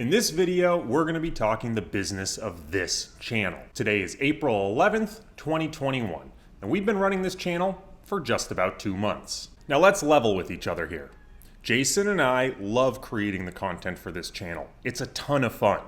In this video, we're going to be talking the business of this channel. Today is April 11th, 2021, and we've been running this channel for just about 2 months. Now let's level with each other here. Jason and I love creating the content for this channel. It's a ton of fun.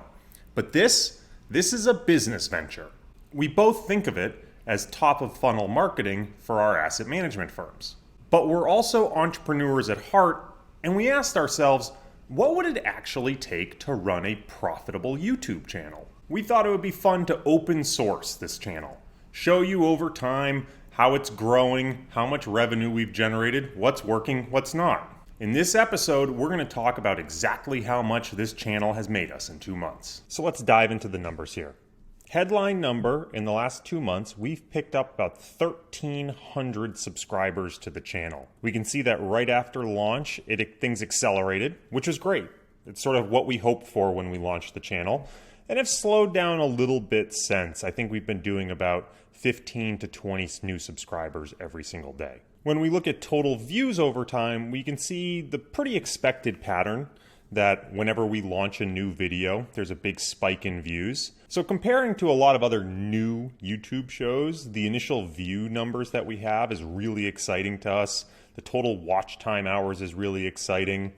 But this is a business venture. We both think of it as top of funnel marketing for our asset management firms. But we're also entrepreneurs at heart, and we asked ourselves, what would it actually take to run a profitable YouTube channel? We thought it would be fun to open source this channel, show you over time how it's growing, how much revenue we've generated, what's working, what's not. In this episode, we're going to talk about exactly how much this channel has made us in 2 months. So let's dive into the numbers here. Headline number, in the last 2 months, we've picked up about 1,300 subscribers to the channel. We can see that right after launch, things accelerated, which is great. It's sort of what we hoped for when we launched the channel. And have slowed down a little bit since. I think we've been doing about 15 to 20 new subscribers every single day. When we look at total views over time, we can see the pretty expected pattern that whenever we launch a new video, there's a big spike in views. So comparing to a lot of other new YouTube shows, the initial view numbers that we have is really exciting to us. The total watch time hours is really exciting.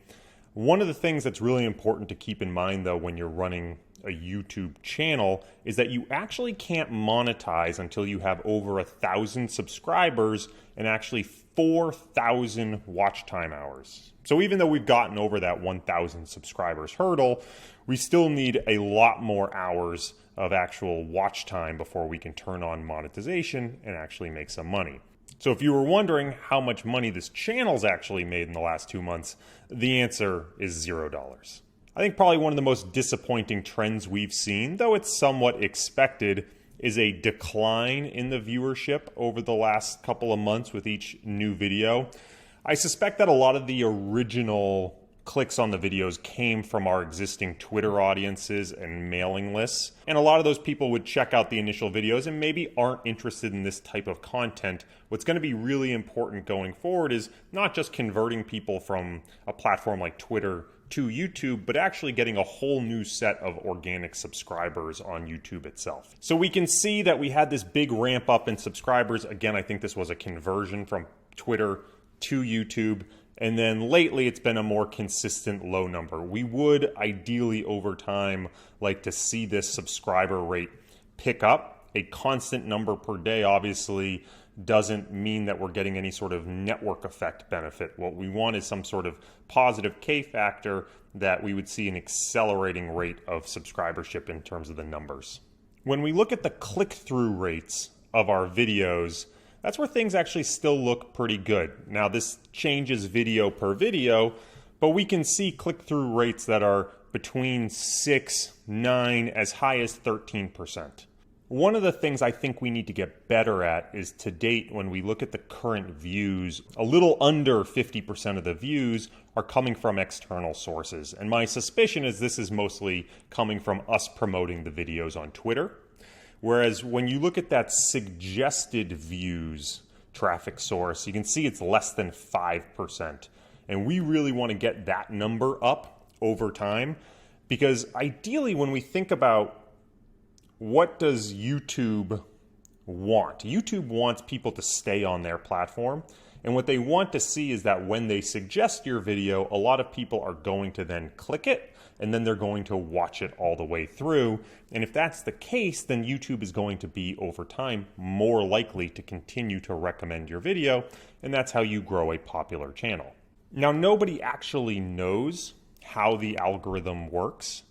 One of the things that's really important to keep in mind though when you're running a YouTube channel is that you actually can't monetize until you have over 1,000 subscribers and actually 4,000 watch time hours. So even though we've gotten over that 1,000 subscribers hurdle, we still need a lot more hours of actual watch time before we can turn on monetization and actually make some money. So if you were wondering how much money this channel's actually made in the last 2 months, the answer is $0. I think probably one of the most disappointing trends we've seen, though it's somewhat expected, is a decline in the viewership over the last couple of months with each new video. I suspect that a lot of the original clicks on the videos came from our existing Twitter audiences and mailing lists. And a lot of those people would check out the initial videos and maybe aren't interested in this type of content. What's going to be really important going forward is not just converting people from a platform like Twitter to YouTube, but actually getting a whole new set of organic subscribers on YouTube itself. So we can see that we had this big ramp up in subscribers. Again, I think this was a conversion from Twitter to YouTube. And then lately it's been a more consistent low number. We would ideally over time like to see this subscriber rate pick up. A constant number per day obviously doesn't mean that we're getting any sort of network effect benefit. What we want is some sort of positive K factor that we would see an accelerating rate of subscribership in terms of the numbers. When we look at the click-through rates of our videos, that's where things actually still look pretty good. Now this changes video per video, but we can see click-through rates that are between 6, 9, as high as 13%. One of the things I think we need to get better at is to date, when we look at the current views, a little under 50% of the views are coming from external sources. And my suspicion is this is mostly coming from us promoting the videos on Twitter. Whereas when you look at that suggested views traffic source, you can see it's less than 5%. And we really want to get that number up over time, because ideally when we think about what does YouTube want? YouTube wants people to stay on their platform. And what they want to see is that when they suggest your video, a lot of people are going to then click it, and then they're going to watch it all the way through. And if that's the case, then YouTube is going to be, over time, more likely to continue to recommend your video. And that's how you grow a popular channel. Now, nobody actually knows how the algorithm works.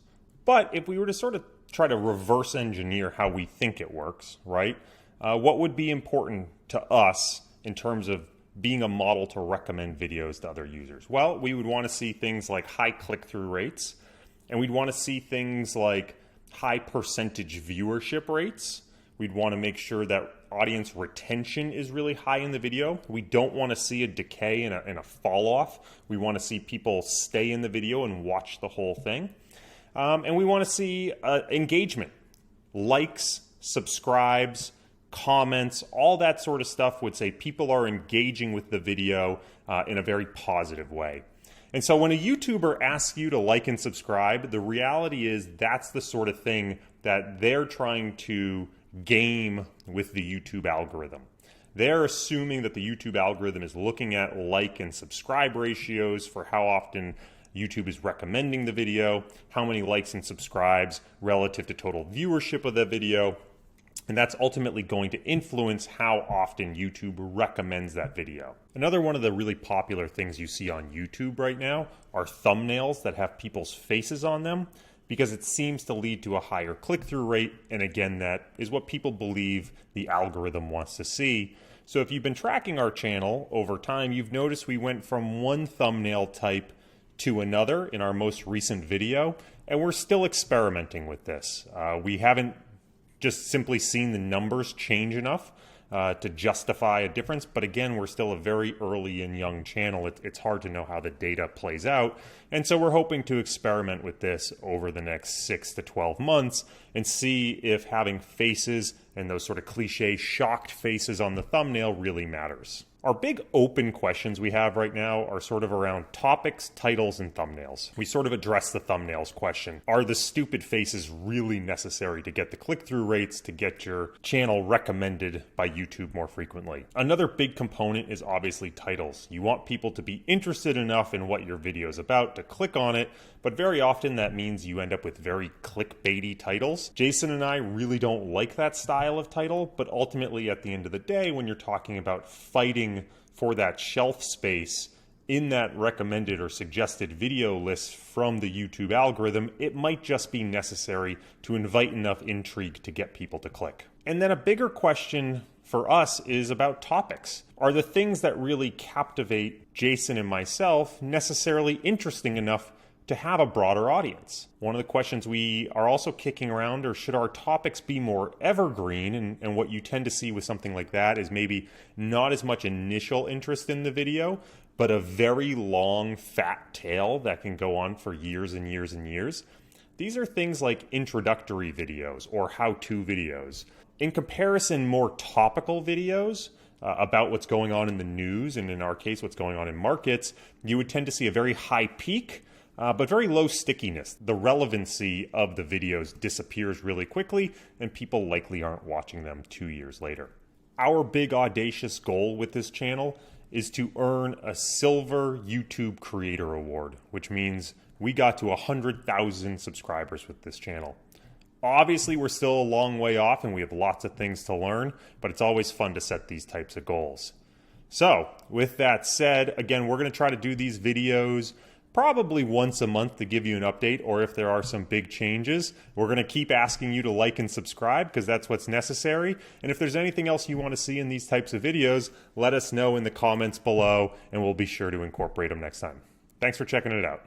But if we were to sort of try to reverse engineer how we think it works, right? What would be important to us in terms of being a model to recommend videos to other users? Well, we would want to see things like high click-through rates, and we'd want to see things like high percentage viewership rates. We'd want to make sure that audience retention is really high in the video. We don't want to see a decay and a fall off. We want to see people stay in the video and watch the whole thing. And we want to see engagement, likes, subscribes, comments, all that sort of stuff would say people are engaging with the video in a very positive way. And so when a YouTuber asks you to like and subscribe, the reality is that's the sort of thing that they're trying to game with the YouTube algorithm. They're assuming that the YouTube algorithm is looking at like and subscribe ratios for how often YouTube is recommending the video, how many likes and subscribes relative to total viewership of the video. And that's ultimately going to influence how often YouTube recommends that video. Another one of the really popular things you see on YouTube right now are thumbnails that have people's faces on them, because it seems to lead to a higher click-through rate. And again, that is what people believe the algorithm wants to see. So if you've been tracking our channel over time, you've noticed we went from one thumbnail type to another in our most recent video, and we're still experimenting with this. We haven't just simply seen the numbers change enough to justify a difference. But again, we're still a very early and young channel. It's hard to know how the data plays out. And so we're hoping to experiment with this over the next 6 to 12 months and see if having faces and those sort of cliche shocked faces on the thumbnail really matters. Our big open questions we have right now are sort of around topics, titles, and thumbnails. We sort of address the thumbnails question. Are the stupid faces really necessary to get the click-through rates to get your channel recommended by YouTube more frequently? Another big component is obviously titles. You want people to be interested enough in what your video is about to click on it, but very often that means you end up with very clickbaity titles. Jason and I really don't like that style of title, but ultimately at the end of the day, when you're talking about fighting for that shelf space in that recommended or suggested video list from the YouTube algorithm, it might just be necessary to invite enough intrigue to get people to click. And then a bigger question for us is about topics. Are the things that really captivate Jason and myself necessarily interesting enough to have a broader audience? One of the questions we are also kicking around are, should our topics be more evergreen? And what you tend to see with something like that is maybe not as much initial interest in the video, but a very long, fat tail that can go on for years and years and years. These are things like introductory videos or how-to videos. In comparison, more topical videos about what's going on in the news, and in our case, what's going on in markets, you would tend to see a very high peak, but very low stickiness. The relevancy of the videos disappears really quickly, and people likely aren't watching them 2 years later. Our big audacious goal with this channel is to earn a Silver YouTube Creator Award, which means we got to 100,000 subscribers with this channel. Obviously, we're still a long way off and we have lots of things to learn, but it's always fun to set these types of goals. So, with that said, again, we're going to try to do these videos probably once a month to give you an update, or if there are some big changes, we're going to keep asking you to like and subscribe because that's what's necessary. And if there's anything else you want to see in these types of videos, let us know in the comments below and we'll be sure to incorporate them next time. Thanks for checking it out.